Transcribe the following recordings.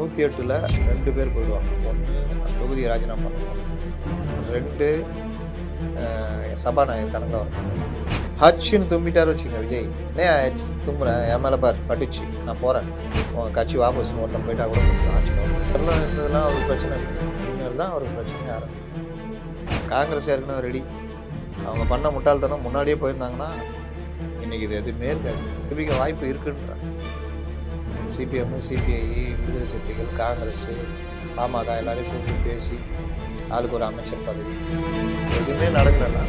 108ல் 2 பேர் போயிடுவாங்க. 1 தொகுதியை ராஜினாமா பண்ணுவாங்க. 2 சபாநாயகர் கணக்கில் வரணும். ஹச்சுன்னு தும்பிட்டாரு வச்சுங்க விஜய். ஏன் தும்புறேன், என் மேலே பார் பட்டுச்சு, நான் போகிறேன், உங்கள் கட்சி வாபஸ்ன்னு ஒருத்தன் போயிட்டா கூட ஆட்சி அதெல்லாம் இருந்ததுலாம் அவருக்கு பிரச்சனை இல்லை. இனிமேல் தான் அவருக்கு பிரச்சனை யாரும். காங்கிரஸ் ஏற்கனவே ரெடி. அவங்க பண்ண முட்டாள்தனம் முன்னாடியே போயிருந்தாங்கன்னா இன்றைக்கி இது எதுவுமே இருக்காது. திருப்பிக்க வாய்ப்பு இருக்குன்றாங்க. சிபிஎம், சிபிஐ, விடுதலை சிறுத்தைகள், காங்கிரஸ், பாமக எல்லாரையும் கூப்பிட்டு பேசி ஆளுக்கு ஒரு அமைச்சர் பதவி எதுவுமே நடக்கலைன்னா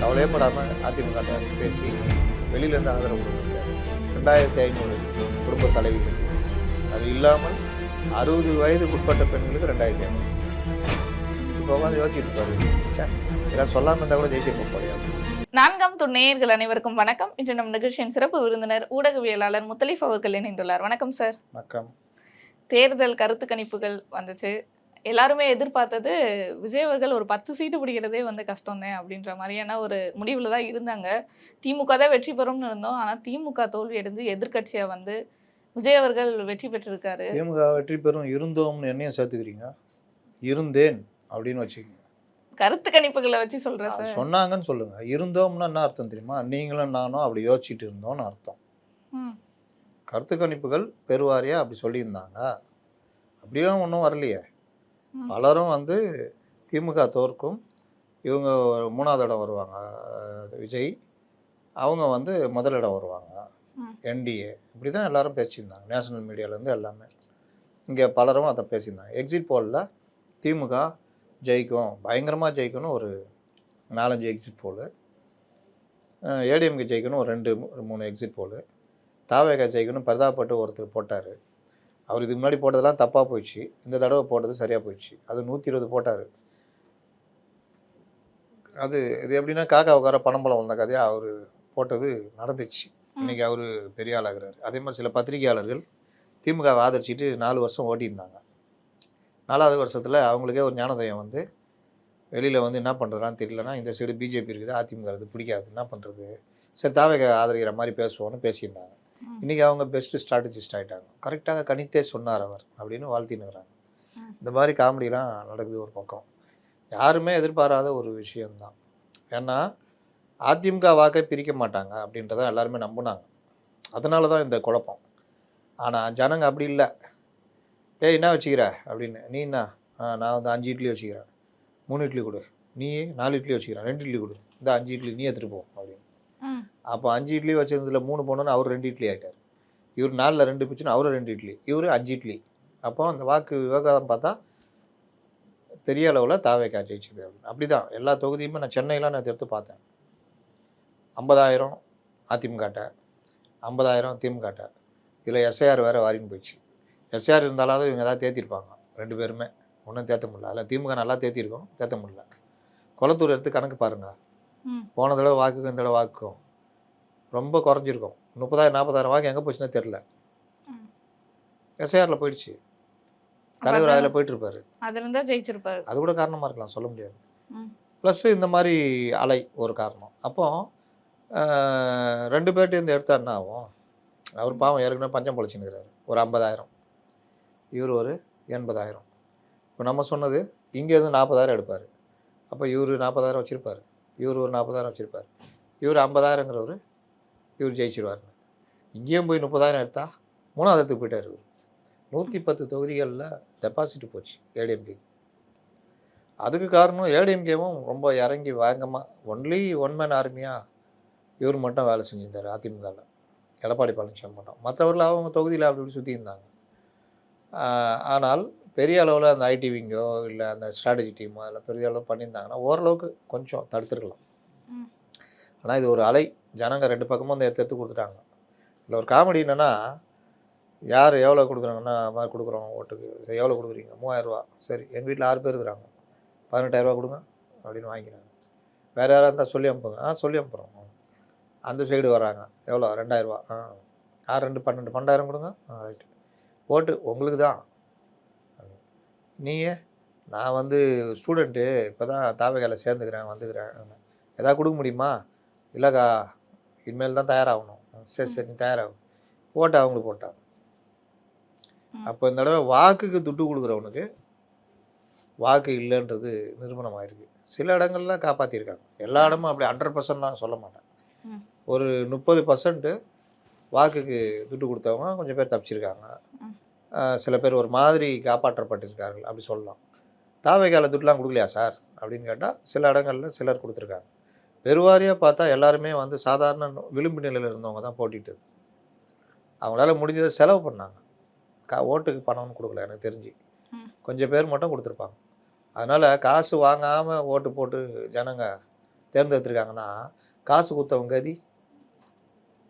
கவலையப்படாமல் அதிமுக பேசி வெளியிலேருந்து ஆதரவு கொடுத்துருக்காரு. 2500 குடும்ப தலைவிகள். அது இல்லாமல் 60 வயதுக்கு உட்பட்ட பெண்களுக்கு 2500. இப்போ வந்து யோசிச்சுட்டு பாருங்க, இதெல்லாம் சொல்லாமல் இருந்தால் கூட ஜெயிக்க முடியாது. 4ஆம் துணை நேயர்கள் அனைவருக்கும் வணக்கம். இன்று நம் நிகழ்ச்சியின் சிறப்பு விருந்தினர் ஊடகவியலாளர் முத்தலீஃப் அவர்கள் இணைந்துள்ளார். வணக்கம் சார். வணக்கம். தேர்தல் கருத்து கணிப்புகள் வந்துச்சு. எல்லாருமே எதிர்பார்த்தது விஜய் அவர்கள் ஒரு 10 சீட்டு பிடிக்கிறதே வந்து கஷ்டம் தான் அப்படின்ற மாதிரியான ஒரு முடிவில் தான் இருந்தாங்க. திமுக தான் வெற்றி பெறும்னு இருந்தோம். ஆனால் திமுக தோல்வி அடைந்து எதிர்கட்சியாக வந்து விஜய் அவர்கள் வெற்றி பெற்றிருக்காரு. திமுக வெற்றி பெறும் இருந்தோம்னு என்னையும் சேர்த்துக்கிறீங்க. இருந்தேன் அப்படின்னு வச்சுக்கோங்க. கருத்து கணிப்புகளை வச்சு சொல்கிறேன் சார். சொன்னாங்கன்னு சொல்லுங்க. இருந்தோம்னா என்ன அர்த்தம் தெரியுமா? நீங்களும் நானும் அப்படி யோசிச்சுட்டு இருந்தோம்னு அர்த்தம். கருத்து கணிப்புகள் பெருவாரியாக அப்படி சொல்லியிருந்தாங்க. அப்படிலாம் ஒன்றும் வரலையே. பலரும் வந்து திமுக தோற்கும், இவங்க 3வது இடம் வருவாங்க விஜய், அவங்க வந்து முதலிடம் வருவாங்க என்டிஏ, இப்படி தான் எல்லாரும் பேசியிருந்தாங்க. நேஷனல் மீடியாவிலேருந்து எல்லாமே இங்கே பலரும் அதை பேசியிருந்தாங்க. எக்ஸிட் போலில் திமுக ஜெயிக்கும், பயங்கரமாக ஜெயிக்கணும் ஒரு 4-5 எக்ஸிட் போல், ஏடிஎம்கே ஜெயிக்கணும் ஒரு 2-3 எக்ஸிட் போல், தாவேகா ஜெயிக்கணும் பரிதாபப்பட்டு ஒருத்தர் போட்டார். அவர் இதுக்கு முன்னாடி போட்டதெல்லாம் தப்பாக போயிடுச்சு, இந்த தடவை போட்டது சரியாக போயிடுச்சு. அது 120 போட்டார். இது எப்படின்னா காக்கா உட்கார பணம்பழம் வந்த கதையாக அவர் போட்டது நடந்துச்சு. இன்றைக்கி அவர் பெரிய ஆளாகிறார். அதே மாதிரி சில பத்திரிகையாளர்கள் திமுகவை ஆதரிச்சிட்டு 4 வருஷம் ஓட்டியிருந்தாங்க. 4வது வருஷத்தில் அவங்களுக்கே ஒரு ஞானோதயம் வந்து வெளியில் வந்து என்ன பண்ணுறதுலாம் தெரியலனா, இந்த சைடு பிஜேபி இருக்குது, அதிமுக இது பிடிக்காது, என்ன பண்ணுறது, சரி தாவேகா ஆதரிக்கிற மாதிரி பேசுவோன்னு பேசியிருந்தாங்க. இன்றைக்கி அவங்க பெஸ்ட்டு ஸ்ட்ராட்டஜிஸ்ட் ஆகிட்டாங்க. கரெக்டாக கணித்தே சொன்னார் அவர் அப்படின்னு வாழ்த்தினுக்கிறாங்க. இந்த மாதிரி காமெடிலாம் நடக்குது ஒரு பக்கம். யாருமே எதிர்பாராத ஒரு விஷயந்தான். ஏன்னா அதிமுக வாக்கை பிரிக்க மாட்டாங்க அப்படின்றத எல்லாருமே நம்பினாங்க. அதனால தான் இந்த குழப்பம். ஆனால் ஜனங்க அப்படி இல்லை. ஏய் என்ன வச்சுக்கிற அப்படின்னு. நீ என்ன? நான் வந்து 5 இட்லி வச்சுக்கிறேன், 3 இட்லி கொடு. நீ 4 இட்லி வச்சுக்கிறேன், 2 இட்லி கொடு. இந்த 5 இட்லி நீ எடுத்துகிட்டு போ அப்படின்னு. அப்போ 5 இட்லி வச்சிருந்ததில் 3 போனோன்னு அவர் 2 இட்லி ஆகிட்டார். இவர் 4ல் 2 பிச்சுன்னு அவர் 2 இட்லி, இவர் 5 இட்லி. அப்போ அந்த வாக்கு விவகாரம் பார்த்தா பெரிய அளவில் தாவேகா ஜெயிச்சுது அப்படின்னு. அப்படி தான் எல்லா தொகுதியுமே. நான் சென்னையெலாம் நான் எடுத்து பார்த்தேன். 50,000 அதிமுகட்ட, 50,000 திமுகட்ட. இதில் எஸ்ஐஆர் வேறு வாரின்னு போயிடுச்சு. எஸ்ஆர் இருந்தாலும் இவங்க ஏதாவது தேர்த்திருப்பாங்க 2 பேருமே. ஒன்றும் தேர்த்த முடியல. அதில் திமுக நல்லா தேர்த்திருக்கோம், தேர்த்த முடியல. கொளத்தூர் எடுத்து கணக்கு பாருங்கள். போன தடவை வாக்குக்கும் இந்த தடவை வாக்குக்கும் ரொம்ப குறைஞ்சிருக்கும். 30,000-40,000 வாக்கு எங்கே போச்சுன்னா தெரில. எஸ்ஐஆரில் போயிடுச்சு. தலைவர் அதில் போயிட்டுருப்பார், அதில் தான் ஜெயிச்சிருப்பார். அது கூட காரணமாக இருக்கலாம், சொல்ல முடியாது. ப்ளஸ் இந்த மாதிரி அலை ஒரு காரணம். அப்போ 2 பேர்ட்டேருந்து எடுத்தா என்ன ஆகும்? அவர் பாவம் ஏற்கனவே பஞ்சம் பொழைச்சின்னுக்கிறாரு. ஒரு 50,000, இவர் ஒரு 80,000. இப்போ நம்ம சொன்னது இங்கேருந்து 40,000 எடுப்பார். அப்போ இவர் 40,000 வச்சுருப்பார், இவர் ஒரு 40,000 வச்சுருப்பார், இவர் 50,000ங்கிறவர் இவர் ஜெயிச்சிருவார். இங்கேயும் போய் 30,000 எடுத்தா 3வது இடத்துக்கு போயிட்டார். இவர் 110 தொகுதிகளில் டெபாசிட் போச்சு ஏடிஎம்கே. அதுக்கு காரணம் ஏடிஎம்கேவும் ரொம்ப இறங்கி வேகமாக ஒன்லி ஒன் மேன் ஆர்மியாக இவர் மட்டும் வேலை செஞ்சிருந்தார் அதிமுகவில். எடப்பாடி பழனிசாமி மட்டும். மற்றவர்கள் அவங்க தொகுதியில் அப்படி இப்படி சுற்றி இருந்தாங்க. ஆனால் பெரிய அளவில் அந்த ஐடி விங்கோ இல்லை அந்த ஸ்ட்ராட்டஜி டீமோ அதில் பெரிய அளவு பண்ணியிருந்தாங்கன்னா ஓரளவுக்கு கொஞ்சம் தடுத்துருக்கலாம். ஆனால் இது ஒரு அலை. ஜனங்க 2 பக்கமும் அந்த எடுத்து கொடுத்துட்டாங்க. இல்லை ஒரு காமெடி என்னென்னா, யார் எவ்வளோ கொடுக்குறாங்கன்னா மாதிரி கொடுக்குறோம் ஓட்டுக்கு, எவ்வளோ கொடுக்குறீங்க? 3,000 ரூபா. சரி, எங்கள் வீட்டில் 6 பேர் இருக்கிறாங்க, 18,000 ரூபா கொடுங்க அப்படின்னு வாங்கிக்கிறாங்க. வேறு யாராக இருந்தால் சொல்லி அனுப்புங்க. சொல்லி அனுப்புகிறோம். அந்த சைடு வராங்க, எவ்வளோ? 2,000 ரூபா. 2 12,000 கொடுங்க. ரைட்டு, ஓட்டு உங்களுக்கு தான். நீயே நான் வந்து ஸ்டூடெண்ட்டு, இப்போ தான் தாவேகாவில் சேர்ந்துக்கிறேன், வந்துக்கிறேன், எதாவது கொடுக்க முடியுமா? இல்லைக்கா, இனிமேல் தான் தயாராகணும். சரி சரி, நீ தயாராகும். ஓட்டு அவங்களுக்கு போட்டாங்க. அப்போ இந்த தடவை வாக்குக்கு துட்டு கொடுக்குறவனுக்கு வாக்கு இல்லைன்றது நிரூபணம் ஆயிருக்கு. சில இடங்கள்ல காப்பாற்றிருக்காங்க. எல்லா இடமும் அப்படி 100%லாம் சொல்ல மாட்டேன். ஒரு 30% வாக்குக்கு துட்டு கொடுத்தவங்க கொஞ்சம் பேர் தப்பிச்சிருக்காங்க. சில பேர் ஒரு மாதிரி காப்பாற்றப்பட்டிருக்கார்கள் அப்படி சொல்லலாம். தாவேக்கால துட்டுலாம் கொடுக்கலையா சார் அப்படின்னு கேட்டால் சில இடங்களில் சிலர் கொடுத்துருக்காங்க. பெருவாரியாக பார்த்தா எல்லாருமே வந்து சாதாரண விளிம்பு நிலையில் இருந்தவங்க தான் போட்டிட்டு அவங்களால முடிஞ்சதை செலவு பண்ணாங்க. ஓட்டுக்கு பணம்னு கொடுக்கல எனக்கு தெரிஞ்சு. கொஞ்சம் பேர் மட்டும் கொடுத்துருப்பாங்க. அதனால் காசு வாங்காமல் ஓட்டு போட்டு ஜனங்க தேர்ந்தெடுத்துருக்காங்கன்னா காசு கொடுத்தவங்க கதி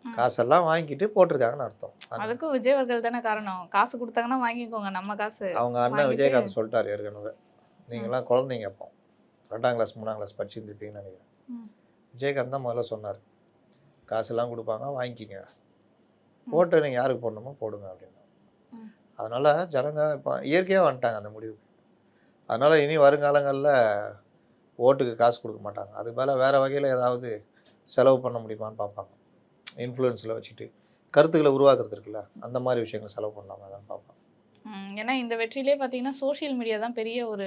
காசெல்லாம் வாங்கிட்டு போட்டிருக்காங்கன்னு அர்த்தம். அதுக்கும் விஜய் அவர்கள் தானே காரணம். காசு கொடுத்தாங்கன்னா வாங்கிக்கோங்க, நம்ம காசு. அவங்க அண்ணன் விஜயகாந்த் சொல்லிட்டார் ஏற்கனவே, நீங்களாம் குழந்தைங்க அப்போ 2ஆம் கிளாஸ் 3ஆம் கிளாஸ் படிச்சுருந்துருப்பீங்கன்னு நினைக்கிறேன். விஜயகாந்த் தான் முதல்ல சொன்னார், காசுலாம் கொடுப்பாங்க வாங்கிக்கிங்க, ஓட்டை நீங்கள் யாருக்கு போடணுமோ போடுங்க அப்படின்னு. அதனால் ஜனங்க இப்போ இயற்கையாக வந்துட்டாங்க அந்த முடிவுக்கு. அதனால் இனி வருங்காலங்களில் ஓட்டுக்கு காசு கொடுக்க மாட்டாங்க. அது மேலே வேறு வகையில் ஏதாவது செலவு பண்ண முடியுமான்னு பார்ப்பாங்க. இன்ஃப்ளூயன்ஸில் வச்சுட்டு கருத்துக்களை உருவாக்குறது இருக்குல்ல, அந்த மாதிரி விஷயங்கள் செலவு பண்ணாமல் தான் பார்ப்பாங்க. ஏன்னா இந்த வெற்றிலே பார்த்தீங்கன்னா சோஷியல் மீடியா தான் பெரிய ஒரு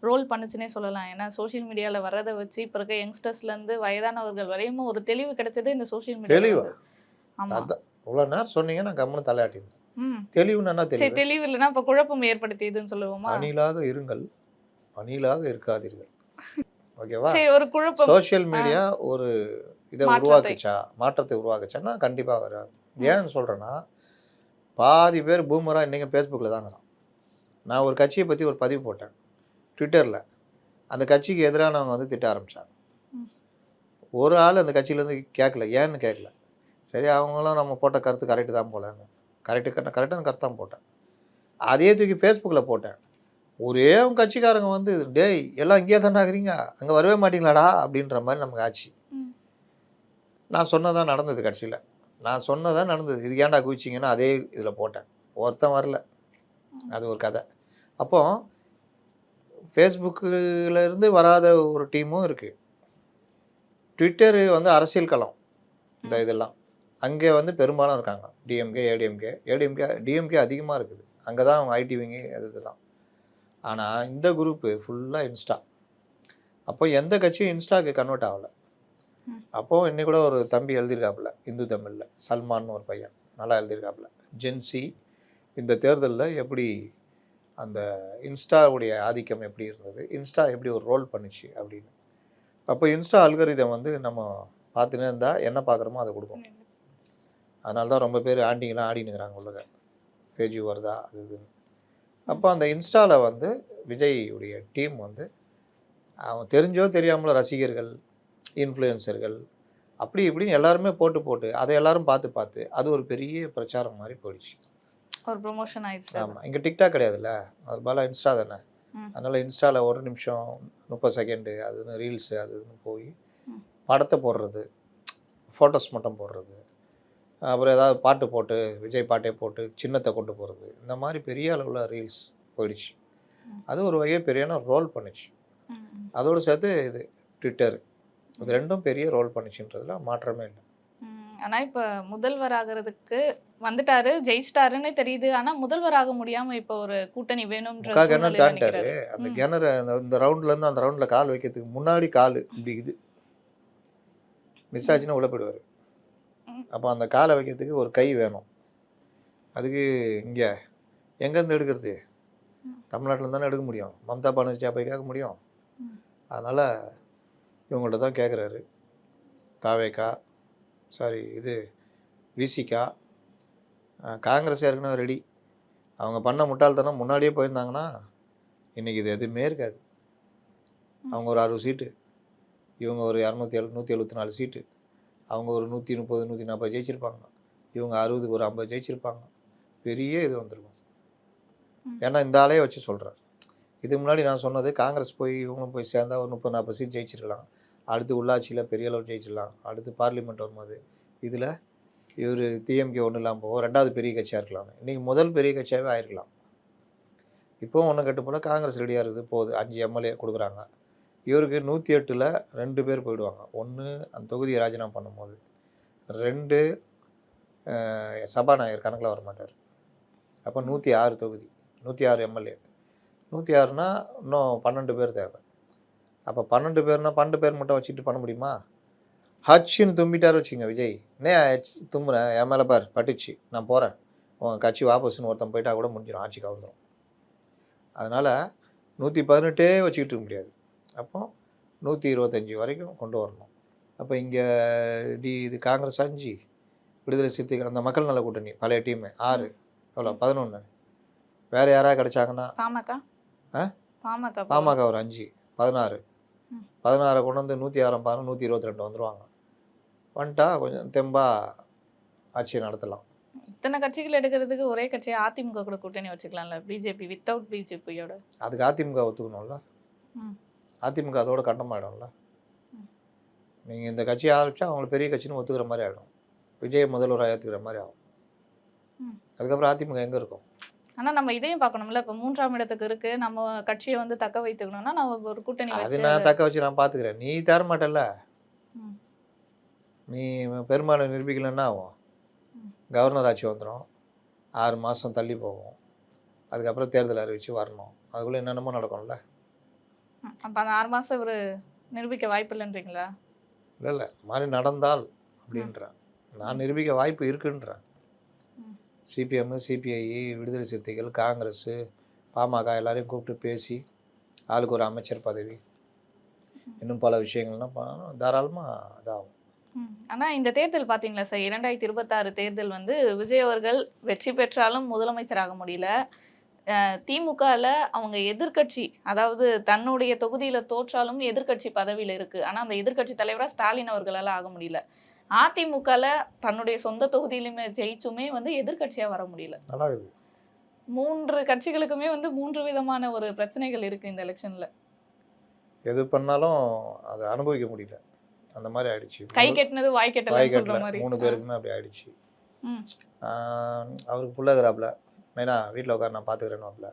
ரோல் பண்ணுச்சுன்னே சொல்லலாம். ஏன்னா சோஷியல் மீடியாவில் வர்றதை வச்சு இப்போ இருக்க யங்ஸ்டர்ஸ்லேருந்து வயதானவர்கள் வரையும் ஒரு தெளிவு கிடைச்சது இந்த சோஷியல் மீடியா. தெளிவா? ஆமாம், இவ்வளோ நேரம் சொன்னீங்க, நான் கம்முன்னு தலையாட்டிருந்தேன். தெளிவுன்னா என்ன தெளிவு? தெளிவு இல்லைன்னா இப்போ குழப்பம் ஏற்படுத்தியதுன்னு சொல்லுவோமா? அணிலாக இருங்கள், அணிலாக இருக்காதீர்கள். ஓகேவா? சரி, ஒரு குழப்பம். சோஷியல் மீடியா ஒரு இதை உருவாக்குச்சா, மாற்றத்தை உருவாக்குச்சான்னா கண்டிப்பாக வராது. ஏன்னு சொல்கிறேன்னா, பாதி பேர் பூமராக இன்றைக்கி ஃபேஸ்புக்கில் தாங்கிறான். நான் ஒரு கட்சியை பற்றி ஒரு பதிவு போட்டேன் ட்விட்டரில், அந்த கட்சிக்கு எதிரானவங்க வந்து திட்ட ஆரம்பித்தாங்க. ஒரு ஆள் அந்த கட்சியிலேருந்து கேட்கல, ஏன்னு கேட்கல. சரி, அவங்களும் நம்ம போட்ட கருத்து கரெக்டு தான் போலன்னு, கரெக்டான கருத்து தான் போட்டேன். அதே தூக்கி ஃபேஸ்புக்கில் போட்டேன். ஒரே அவங்க கட்சிக்காரங்க வந்து, டேய் எல்லாம் இங்கேயே தானே ஆகுறீங்க, அங்கே வரவே மாட்டீங்களாடா அப்படின்ற மாதிரி நமக்கு ஆச்சு. நான் சொன்னதான் நடந்தது. கட்சியில் நான் சொன்னதான் நடந்தது. இது ஏன்டா குவிச்சிங்கன்னா அதே இதில் போட்டேன். ஒருத்தன் வரல, அது ஒரு கதை. அப்போ ஃபேஸ்புக்கில் இருந்து வராத ஒரு டீமும் இருக்குது. ட்விட்டரு வந்து அரசியல் களம், இந்த இதெல்லாம் அங்கே வந்து பெரும்பாலும் இருக்காங்க. டிஎம்கே, டிஎம்கே அதிகமாக இருக்குது. அங்கே தான் அவங்க ஐடிவிங்க இதுதான். ஆனால் இந்த குரூப்பு ஃபுல்லாக இன்ஸ்டா. அப்போ எந்த கட்சியும் இன்ஸ்டாவுக்கு கன்வெர்ட் ஆகலை. அப்போது இன்னைக்கு கூட ஒரு தம்பி எழுதியிருக்காப்புல இந்து தமிழில், சல்மான்னு ஒரு பையன் நல்லா எழுதியிருக்காப்புல, ஜென்சி இந்த தேர்தலில் எப்படி அந்த இன்ஸ்டாவுடைய ஆதிக்கம் எப்படி இருந்தது, இன்ஸ்டா எப்படி ஒரு ரோல் பண்ணிச்சு அப்படின்னு. அப்போ இன்ஸ்டா அல்கரிதம் வந்து நம்ம பார்த்துனே இருந்தால் என்ன பார்க்குறோமோ அதை கொடுக்கும். அதனால தான் ரொம்ப பேர் ஆண்டிங்கெலாம் ஆடினுங்கிறாங்க உலக பேஜ் வருதா அது இதுன்னு. அப்போ அந்த இன்ஸ்டாவில் வந்து விஜய்யுடைய டீம் வந்து அவன் தெரிஞ்சோ தெரியாமலோ ரசிகர்கள், இன்ஃப்ளூயன்சர்கள் அப்படி இப்படின்னு எல்லாருமே போட்டு அதை எல்லாரும் பார்த்து அது ஒரு பெரிய பிரச்சாரம் மாதிரி போயிடுச்சு. ஒரு ப்ரொமோஷன் ஆயிடுச்சு. ஆமாம், இங்கே டிக்டாக் கிடையாதுல்ல, அது போல் இன்ஸ்டா தானே. அதனால் இன்ஸ்டாவில் 1 நிமிஷம் 30 செகண்டு அதுன்னு ரீல்ஸு அதுன்னு போய் படத்தை போடுறது, ஃபோட்டோஸ் மட்டும் போடுறது, அப்புறம் ஏதாவது பாட்டு போட்டு விஜய் பாட்டே போட்டு சின்னத்தை கொண்டு போகிறது, இந்த மாதிரி பெரிய அளவில் ரீல்ஸ் போயிடுச்சு. அது ஒரு வகையை பெரியான ரோல் பண்ணிச்சு. அதோடு சேர்த்து இது ட்விட்டர், இது ரெண்டும் பெரிய ரோல் பண்ணிச்சுன்றதுல மாற்றமே இல்லை. ஆனால் இப்போ முதல்வர் ஆகிறதுக்கு வந்துட்டாரு, ஜெயிச்சிட்டாருன்னு தெரியுது. ஆனால் முதல்வர் ஆக முடியாமல் இப்போ ஒரு கூட்டணி வேணும்ன்ற கிணறு தாண்டிட்டாரு. அந்த கிணறு இந்த ரவுண்ட்லேருந்து அந்த ரவுண்டில் கால் வைக்கிறதுக்கு முன்னாடி கால் இப்படி இது மிஸ் ஆச்சுன்னா உள்ள போயிடுவார். அப்போ அந்த காலை வைக்கிறதுக்கு ஒரு கை வேணும். அதுக்கு இங்கே எங்கேருந்து எடுக்கிறது? தமிழ்நாட்டில் தானே எடுக்க முடியும். மம்தா பானர்ஜியா போய் கேட்க முடியும். அதனால் இவங்கள்ட்ட தான் கேட்குறாரு. தாவேக்கா, சாரி இது விசிகா, காங்கிரஸ் ஏற்கனவே ரெடி. அவங்க பண்ண முட்டாள்தனம் முன்னாடியே போயிருந்தாங்கன்னா இன்றைக்கி இது எதுவுமே இருக்காது. அவங்க ஒரு 60 சீட்டு, இவங்க ஒரு 174 சீட்டு, அவங்க ஒரு 130 140 ஜெயிச்சிருப்பாங்க, இவங்க 60க்கு ஒரு 50 ஜெயிச்சிருப்பாங்க. பெரிய இது வந்திருக்கும். ஏன்னா இந்த ஆளையே வச்சு சொல்கிறேன். இதுக்கு முன்னாடி நான் சொன்னது காங்கிரஸ் போய் இவங்களும் போய் சேர்ந்தா ஒரு 30-40 சீட் ஜெயிச்சிருக்கலாம். அடுத்து உள்ளாட்சியில் பெரிய அளவு ஜெயிச்சிடலாம். அடுத்து பார்லிமெண்ட் வரும்போது இதில் இவர் டிஎம்கே ஒன்றும் இல்லாமல் போகும், 2வது பெரிய கட்சியாக இருக்கலாம். இன்றைக்கி முதல் பெரிய கட்சியாகவே ஆயிருக்கலாம். இப்போவும் ஒன்றும் கட்டு போல் காங்கிரஸ் ரெடியாக இருக்குது, போகுது. 5 எம்எல்ஏ கொடுக்குறாங்க. இவருக்கு 108ல் 2 பேர் போயிடுவாங்க. 1 அந்த தொகுதியை ராஜினாமா பண்ணும்போது, 2 சபாநாயகர் கணக்கில் வரமாட்டார். அப்போ 106 தொகுதி, 106 எம்எல்ஏ. 106னா இன்னும் 12 பேர் தேவை. அப்போ 12 பேர்னா 12 பேர் மட்டும் வச்சுட்டு பண்ண முடியுமா? ஹச்சுன்னு தும்பிட்டாரு வச்சுங்க விஜய். என்ன தும்புறேன், என் மேலே பார் பட்டுச்சு, நான் போகிறேன், உன் கட்சி வாபஸ்ன்னு ஒருத்தன் போயிட்டா கூட முடிஞ்சிடும், ஆட்சி கவுந்துடும். அதனால் 118 வச்சுக்கிட்டு இருக்க முடியாது. அப்போ 125 வரைக்கும் கொண்டு வரணும். அப்போ இங்கே இது காங்கிரஸ் 5, விடுதலை சிறுத்தைகள் அந்த மக்கள் நல கூட்டணி பழைய டீமு 6, எவ்வளோ 11, வேறு யாராவது கிடைச்சாங்கன்னா பாமக ஒரு 5, 16, 16 கொண்டு வந்து 106 122 வந்துடுவாங்க. வந்துட்டா கொஞ்சம் தெம்பா ஆட்சியை நடத்தலாம். இத்தனை கட்சிகள் எடுக்கிறதுக்கு ஒரே கட்சியை அதிமுக கூட கூட்டணி வச்சுக்கலாம்ல, பிஜேபி வித்தவுட் பிஜேபியோட. அதுக்கு அதிமுக ஒத்துக்கணும்ல, அதிமுக அதோட கண்டமாயிடும்ல. நீங்கள் இந்த கட்சியை ஆரம்பித்தா அவங்களை பெரிய கட்சின்னு ஒத்துக்கிற மாதிரி ஆகிடும், விஜய் முதல்வராக ஏற்றுக்கிற மாதிரி ஆகும். அதுக்கப்புறம் அதிமுக எங்கே இருக்கும்? ஆனால் நம்ம இதையும் பார்க்கணும்ல, இப்போ 3ஆம் இடத்துக்கு இருக்கு, நம்ம கட்சியை வந்து தக்க வைத்துக்கணும்னா நம்ம ஒரு கூட்டணி அது நான் தக்க வச்சு நான் பார்த்துக்கிறேன், நீ தர மாட்டேல்ல. நீ பெரும்பாலும் நிரூபிக்கலன்னா ஆகும், கவர்னர் ஆட்சி வந்துடும், 6 மாதம் தள்ளி போகும், அதுக்கப்புறம் தேர்தல் அறிவித்து வரணும், அதுக்குள்ளே என்னென்னமோ நடக்கும்ல. அப்போ அந்த 6 மாதம் இவர் நிரூபிக்க வாய்ப்பு இல்லைன்றீங்களா? இல்லை மாதிரி நடந்தால் அப்படின்றேன், நான் நிரூபிக்க வாய்ப்பு இருக்குன்றேன். சிபிஎம், சிபிஐ, விடுதலை சிறுத்தைகள், காங்கிரஸ், பாமக எல்லாரையும் கூப்பிட்டு பேசி ஆளுக்கு ஒரு அமைச்சர் பதவி, இன்னும் பல விஷயங்கள்லாம் தாராளமாக இதாகும். ஆனால் இந்த தேர்தல் பார்த்தீங்களா சார், 2026 தேர்தல் வந்து விஜய் அவர்கள் வெற்றி பெற்றாலும் முதலமைச்சராக முடியல. திமுகவில் அவங்க எதிர்கட்சி, அதாவது தன்னுடைய தொகுதியில் தோற்றாலும் எதிர்கட்சி பதவியில் இருக்குது, ஆனால் அந்த எதிர்கட்சி தலைவராக ஸ்டாலின் அவர்களால் ஆக முடியல. அதிமுகவில் தன்னுடைய சொந்த தொகுதியிலுமே ஜெயிச்சுமே வந்து எதிர்கட்சியாக வர முடியல. 3 கட்சிகளுக்குமே வந்து 3 விதமான ஒரு பிரச்சனைகள் இருக்குது இந்த எலெக்ஷனில். எது பண்ணாலும் அதை அனுபவிக்க முடியல, அந்த மாதிரி ஆயிடுச்சு. கை கெட்டினது வாய் கெட்டலன்னு சொல்ற மாதிரி 3 பேருக்குமே அப்படி ஆயிடுச்சு. அவருக்கு புள்ளகிறாப்புல, மெயினா வீட்டில் உட்கார நான் பார்த்துக்கிறேன்னாப்புல.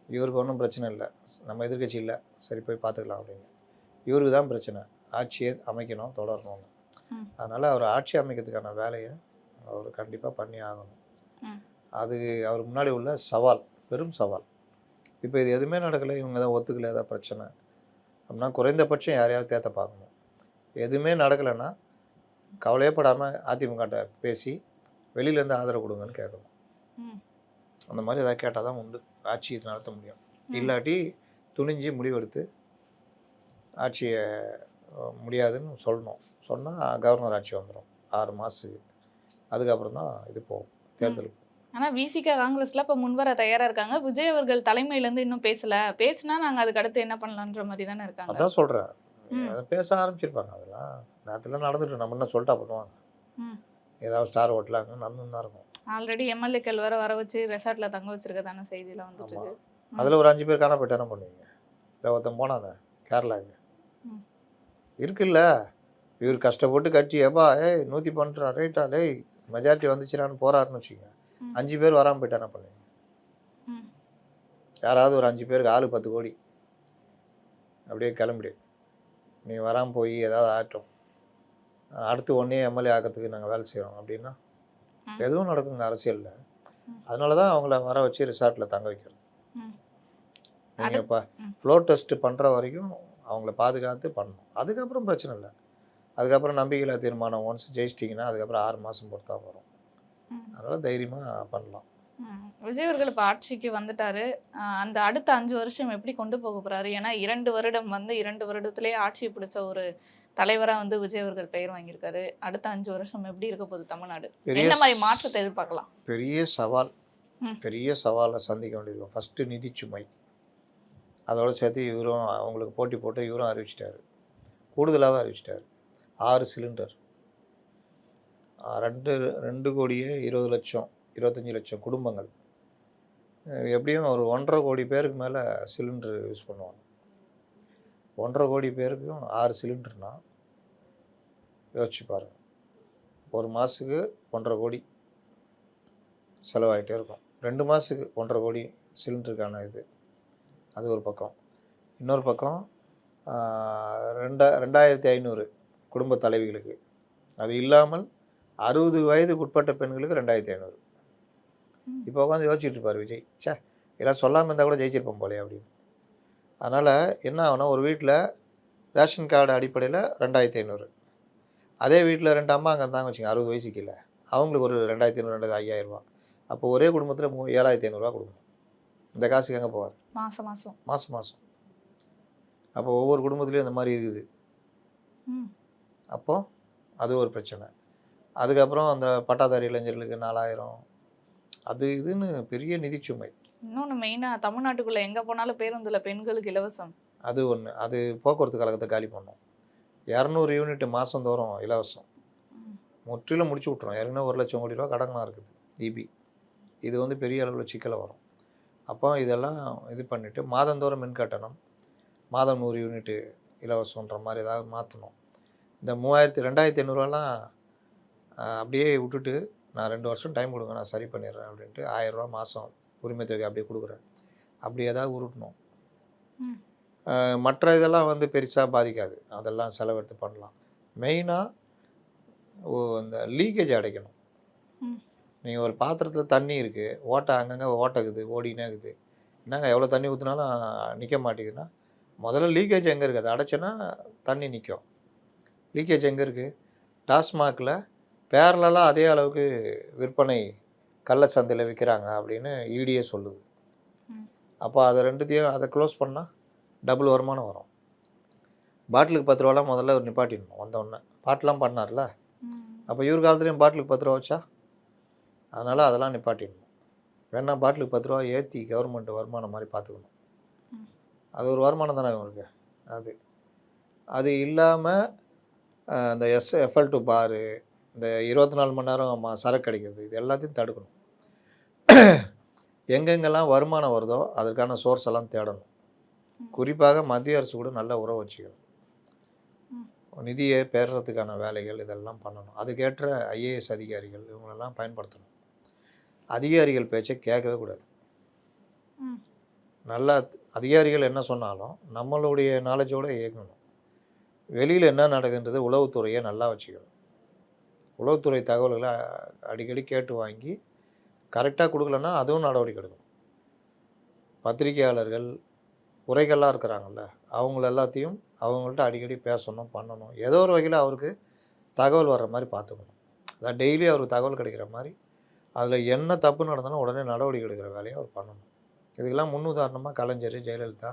இவருக்கு ஒன்றும் பிரச்சனை இல்லை, நம்ம எதிர்கட்சி இல்லை, சரி போய் பார்த்துக்கலாம் அப்படின்னு. இவருக்கு தான் பிரச்சனை, ஆட்சியை அமைக்கணும், தொடரணும்னு. அதனால் அவர் ஆட்சி அமைக்கிறதுக்கான வேலையை அவர் கண்டிப்பாக பண்ணி ஆகணும். அது அவர் முன்னாடி உள்ள சவால், பெரும் சவால். இப்போ இது எதுவுமே நடக்கலை, இவங்க தான் ஒத்துக்கல, ஏதாவது பிரச்சனை அப்படின்னா குறைந்தபட்சம் யாரையாவது தேத்த பார்க்கணும். எதுவுமே நடக்கலைன்னா கவலையப்படாமல் அதிமுகட்ட பேசி வெளியிலேருந்து ஆதரவு கொடுங்கன்னு கேட்கணும். அந்த மாதிரி ஏதாவது கேட்டால் தான் உண்டு ஆட்சி நடத்த முடியும். இல்லாட்டி துணிஞ்சு முடிவெடுத்து ஆட்சியை முடியாதுன்னு சொல்லணும். சொன்னால் கவர்னர் ஆட்சி வந்துடும் 6 மாதத்துக்கு, அதுக்கப்புறம் தான் இது போகும் தேர்தலுக்கு. ஆனால் விசிக காங்கிரஸில் இப்போ முன்வர தயாராக இருக்காங்க. விஜய் அவர்கள் தலைமையிலேருந்து இன்னும் பேசினா நாங்கள் அதுக்கு அடுத்து என்ன பண்ணலான்ற மாதிரி தானே இருக்காங்க. அதான் சொல்கிறேன், அதை பேச ஆரம்பிச்சிருப்பாங்க. அதெல்லாம் நேரத்தில் நடந்துட்டு நம்ம என்ன சொல்லிட்டா பண்ணுவாங்க, ஏதாவது ஸ்டார் ஹோட்டலாங்க நடந்துன்னு தான் இருக்கும். ஆல்ரெடி எம்எல்ஏக்கள் வர வச்சு ரெசார்ட்டில் தங்க வச்சிருக்கதான செய்தியில் வந்துட்டு. அதில் ஒரு 5 பேர் காண போயிட்டு என்ன பண்ணுவீங்க? இதை ஒருத்தன் போனாங்க கேரளாவுக்கு இருக்குல்ல, இவர் கஷ்டப்பட்டு கட்சி ஏப்பா 112 ரைட்டா டேய் மெஜாரிட்டி வந்துச்சுனான்னு போறாருன்னு வச்சுக்கோங்க, 5 பேர் வராமல் போயிட்டா என்ன பண்ணுவீங்க? யாராவது ஒரு 5 பேருக்கு ஆளு 10 கோடி அப்படியே கிளம்பிடு, நீ வராமல் போய் ஏதாவது ஆகட்டும், அடுத்து ஒன்றே எம்எல்ஏ ஆக்கிறதுக்கு நாங்கள் வேலை செய்கிறோம் அப்படின்னா எதுவும் நடக்குங்க அரசியலில். அதனால தான் அவங்கள வர வச்சு ரிசார்ட்டில் தங்க வைக்கிறது. நீங்கள் இப்போ ஃப்ளோர் டெஸ்ட் பண்ணுற வரைக்கும் அவங்கள பாதுகாத்து பண்ணணும், அதுக்கப்புறம் பிரச்சனை இல்லை. அதுக்கப்புறம் நம்பிக்கையில்லா தீர்மானம் ஒன்ஸ் ஜெயிச்சிட்டிங்கன்னா அதுக்கப்புறம் 6 மாதம் பொறுத்தா வரும். அதனால் தைரியமாக பண்ணலாம். விஜய் அவர்கள் இப்போ ஆட்சிக்கு வந்துட்டாரு, அந்த அடுத்த 5 வருஷம் எப்படி கொண்டு போக போகிறாரு? ஏன்னா 2 வருடம் வந்து 2 வருடத்துலேயே ஆட்சி பிடிச்ச ஒரு தலைவராக வந்து விஜய் அவர்கள் பெயர் வாங்கியிருக்காரு. அடுத்த 5 வருஷம் எப்படி இருக்க போகுது தமிழ்நாடு? என்ன மாதிரி மாற்றத்தை எதிர்பார்க்கலாம்? பெரிய சவாலை சந்திக்க வேண்டியிருக்கும். ஃபஸ்ட்டு நிதிச்சுமை, அதோட சேர்த்து இவரும் அவங்களுக்கு போட்டி போட்டு இவரும் அறிவிச்சிட்டாரு, கூடுதலாக அறிவிச்சிட்டாரு. 6 சிலிண்டர், 2 கோடியே 20 லட்சம் 25 லட்சம் குடும்பங்கள், எப்படியும் ஒரு 1.5 கோடி பேருக்கு மேலே சிலிண்டர் யூஸ் பண்ணுவாங்க. 1.5 கோடி பேருக்கும் 6 சிலிண்டர்னா யோசிச்சு பாருங்கள், ஒரு மாதத்துக்கு 1.5 கோடி செலவாகிட்டே இருக்கும். 2 மாதத்துக்கு 1.5 கோடி சிலிண்டருக்கான இது. அது ஒரு பக்கம். இன்னொரு பக்கம் 2500 குடும்ப தலைவிகளுக்கு, அது இல்லாமல் 60 வயதுக்கு உட்பட்ட பெண்களுக்கு 2500. ம். இப்போ உட்காந்து யோசிச்சுட்டு இருப்பார் விஜய். ச்சே இதெல்லாம் சொல்லாமல் இருந்தால் கூட ஜெயிச்சிருப்போம் போலே அப்படின்னு. அதனால் என்ன ஆகும்னா ஒரு வீட்டில் ரேஷன் கார்டு அடிப்படையில் 2500. அதே வீட்டில் 2 அம்மா அங்கே இருந்தாங்க வச்சுங்க 60 வயசு கீழே. அவங்களுக்கு ஒரு 2500 5000 ரூபா. அப்போ ஒரே குடும்பத்தில் 7500 கொடுக்கணும். இந்த காசுக்கு எங்கே போவார்? மாசம் மாசம். மாதம் மாதம். அப்போ ஒவ்வொரு குடும்பத்துலேயும் இந்த மாதிரி இருக்குது. ம். அப்போ அது ஒரு பிரச்சனை. அதுக்கப்புறம் அந்த பட்டாதாரி இளைஞர்களுக்கு 4000 அது இதுன்னு பெரிய நிதிச்சுமை. இன்னொன்னு மெயினா தமிழ்நாட்டுக்குள்ள எங்க போனாலும் பேருந்துல பெண்களுக்கு இலவசம். அது ஒன்று. அது போக்குவரத்து கழகத்தை காலி பண்ணும். 200 யூனிட் மாதந்தோறும் இலவசம். ம். முற்றிலும் முடிச்சு விட்ரும். ஏற்கனவே 1,00,000 கோடி ரூபா கடனாக இருக்குது இபி. இது வந்து பெரிய அளவில் சிக்கலை வரும். அப்போ இதெல்லாம் இது பண்ணிவிட்டு மாதந்தோறும் மின் கட்டணம், மாதம் 100 யூனிட்டு இலவசன்ற மாதிரி ஏதாவது மாற்றணும். இந்த 2500 அப்படியே விட்டுட்டு நான் 2 வருஷம் டைம் கொடுங்க நான் சரி பண்ணிடுறேன் அப்படின்ட்டு 1000 ரூபா மாதம் உரிமை தொகை அப்படியே கொடுக்குறேன். அப்படி ஏதாவது உருட்டணும். ம். மற்ற இதெல்லாம் வந்து பெருசாக பாதிக்காது. அதெல்லாம் செலவெடுத்து பண்ணலாம். மெயினாக இந்த லீக்கேஜ் அடைக்கணும். ம். நீங்கள் ஒரு பாத்திரத்தில் தண்ணி இருக்குது, ஓட்டை அங்கங்கே ஓட்டைக்குது ஓடினே இருக்குது. என்னங்க எவ்வளோ தண்ணி ஊற்றினாலும் நிற்க மாட்டேங்குதுன்னா, முதல்ல லீக்கேஜ் எங்கே இருக்குது? அதை அடைச்சோன்னா தண்ணி நிற்கும். லீக்கேஜ் எங்கே இருக்குது? டாஸ்மாகில் பேரலாக அதே அளவுக்கு விற்பனை கள்ள சந்தையில் விற்கிறாங்க அப்படின்னு இடியே சொல்லுது. ம். அப்போ அதை ரெண்டுத்தையும் அதை க்ளோஸ் பண்ணால் டபுள் வருமானம் வரும். பாட்டிலுக்கு 10 ரூபாலாம் முதல்ல ஒரு நிப்பாட்டிடணும் வந்தோடனே. பாட்டெலாம் பண்ணார்ல, ம். அப்போ இவர் காலத்துலேயும் பாட்டிலுக்கு 10 ரூபா வச்சா, அதனால் அதெல்லாம் நிப்பாட்டிடணும். வேணா பாட்டிலுக்கு 10 ரூபா ஏற்றி கவர்மெண்ட் வருமானம் மாதிரி பார்த்துக்கணும். ம். அது ஒரு வருமானம் தானே இவங்களுக்கு. அது இல்லாமல் இந்த FL2 பாரு, இந்த 24 மணி நேரம் சரக்கு அடிக்கிறது, இது எல்லாத்தையும் தடுக்கணும். எங்கெங்கெல்லாம் வருமானம் வருதோ அதற்கான சோர்ஸ் எல்லாம் தேடணும். குறிப்பாக மத்திய அரசு கூட நல்ல உறவு வச்சுக்கணும். நிதியை பெறுறதுக்கான வேலைகள் இதெல்லாம் பண்ணணும். அதுக்கேற்ற IAS அதிகாரிகள் இவங்களெல்லாம் பயன்படுத்தணும். அதிகாரிகள் பேச்சை கேட்கவே கூடாது. ம். நல்ல அதிகாரிகள் என்ன சொன்னாலும் நம்மளுடைய நாலேஜோடு இயங்கணும். வெளியில் என்ன நடக்குன்றது உளவுத்துறையை நல்லா வச்சுக்கணும். உளவுத்துறை தகவல்களை அடிக்கடி கேட்டு வாங்கி கரெக்டாக கொடுக்கலன்னா அதுவும் நடவடிக்கை எடுக்கணும். பத்திரிகையாளர்கள் உரைகள்லாம் இருக்கிறாங்கல்ல, அவங்கள எல்லாத்தையும் அவங்கள்ட்ட அடிக்கடி பேசணும், பண்ணணும். ஏதோ ஒரு வகையில் அவருக்கு தகவல் வர்ற மாதிரி பார்த்துக்கணும். அதான் டெய்லி அவருக்கு தகவல் கிடைக்கிற மாதிரி, அதில் என்ன தப்பு நடந்தாலும் உடனே நடவடிக்கை எடுக்கிற வேலையை அவர் பண்ணணும். இதுக்கெல்லாம் முன்னுதாரணமாக கலைஞர், ஜெயலலிதா,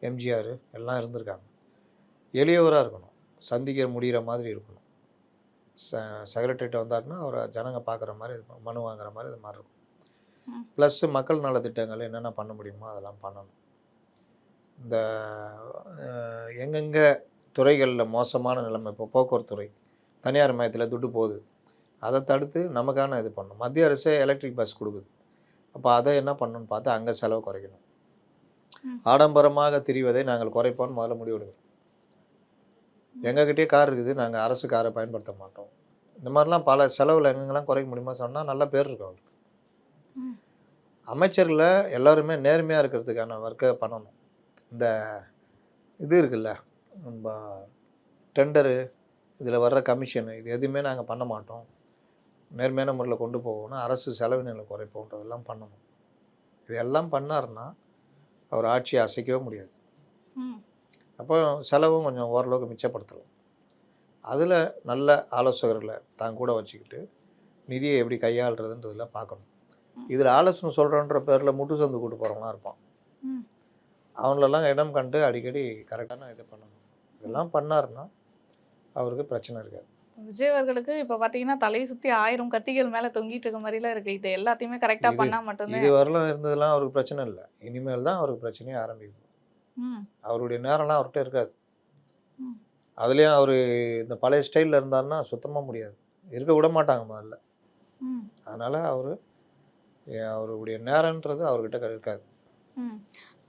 MGR எல்லாம் இருந்திருக்காங்க. எளியவராக இருக்கணும், சந்திக்க முடிகிற மாதிரி இருக்கணும். செக்ரட்டரிட்ட வந்தாருன்னா அவரை ஜனங்க பார்க்குற மாதிரி மனு வாங்குற மாதிரி இது மாதிரி இருக்கும். ப்ளஸ் மக்கள் நலத்திட்டங்கள் என்னென்ன பண்ண முடியுமோ அதெல்லாம் பண்ணணும். இந்த எங்கெங்கே துறைகளில் மோசமான நிலைமை, இப்போ போக்குவரத்து துறை தனியார் மயத்தில் துட்டு போகுது, அதை தடுத்து நமக்கான இது பண்ணணும். மத்திய அரசே எலக்ட்ரிக் பஸ் கொடுக்குது. அப்போ அதை என்ன பண்ணணும்னு பார்த்து அங்கே செலவு குறைக்கணும். ஆடம்பரமாக திரிவதை நாங்கள் குறைப்போம்னு முதல்ல முடிவெடுக்கணும். எங்ககிட்டயே கார் இருக்குது, நாங்கள் அரசு காரை பயன்படுத்த மாட்டோம். இந்த மாதிரிலாம் பல செலவில் எங்கெங்கெல்லாம் குறைக்க முடியுமா சொன்னால் நல்ல பேர் இருக்கும் அவருக்கு. அமைச்சரில் எல்லாருமே நேர்மையாக இருக்கிறதுக்கான ஒர்க்கை பண்ணணும். இந்த இது இருக்குல்ல, நம்ம டெண்டரு, இதில் வர்ற கமிஷனு, இது எதுவுமே நாங்கள் பண்ண மாட்டோம், நேர்மையான முறையில் கொண்டு போகணும், அரசு செலவினங்களை குறைப்போன்றதெல்லாம் பண்ணணும். இதெல்லாம் பண்ணாருன்னா அவர் ஆட்சியை அசைக்கவே முடியாது. அப்போ செலவும் கொஞ்சம் ஓரளவுக்கு மிச்சப்படுத்தலாம். அதில் நல்ல ஆலோசகர்களை தான் கூட வச்சுக்கிட்டு நிதியை எப்படி கையாளுறதுன்றதெல்லாம் பார்க்கணும். இதில் ஆலோசனை சொல்கிறன்ற பேரில் முட்டு சந்து கூட்டு போகிறவங்களாம் இருப்பான். அவங்களெல்லாம் இடம் கண்டு அடிக்கடி கரெக்டான இதை பண்ணணும். இதெல்லாம் பண்ணாருன்னா அவருக்கு பிரச்சனை இருக்காது. விஜய் அவர்களுக்கு இப்போ பார்த்தீங்கன்னா தலையை சுற்றி 1000 கத்திகள் மேலே தொங்கிட்டு இருக்க மாதிரிலாம் இருக்குது. இது எல்லாத்தையுமே கரெக்டாக பண்ணால் மட்டும்தான். இது வரலாம் இருந்ததெல்லாம் அவருக்கு பிரச்சனை இல்லை. இனிமேல் தான் அவருக்கு பிரச்சனையே ஆரம்பிக்கும். அவருடைய நேரம்லாம் அவர்கிட்ட இருக்காது. அதுலேயும் அவர் இந்த பழைய ஸ்டைலில் இருந்தாருன்னா சுத்தமாக முடியாது, இருக்க விட மாட்டாங்க முதல்ல. அதனால் அவருடைய நேரன்றது அவர்கிட்ட இருக்காது.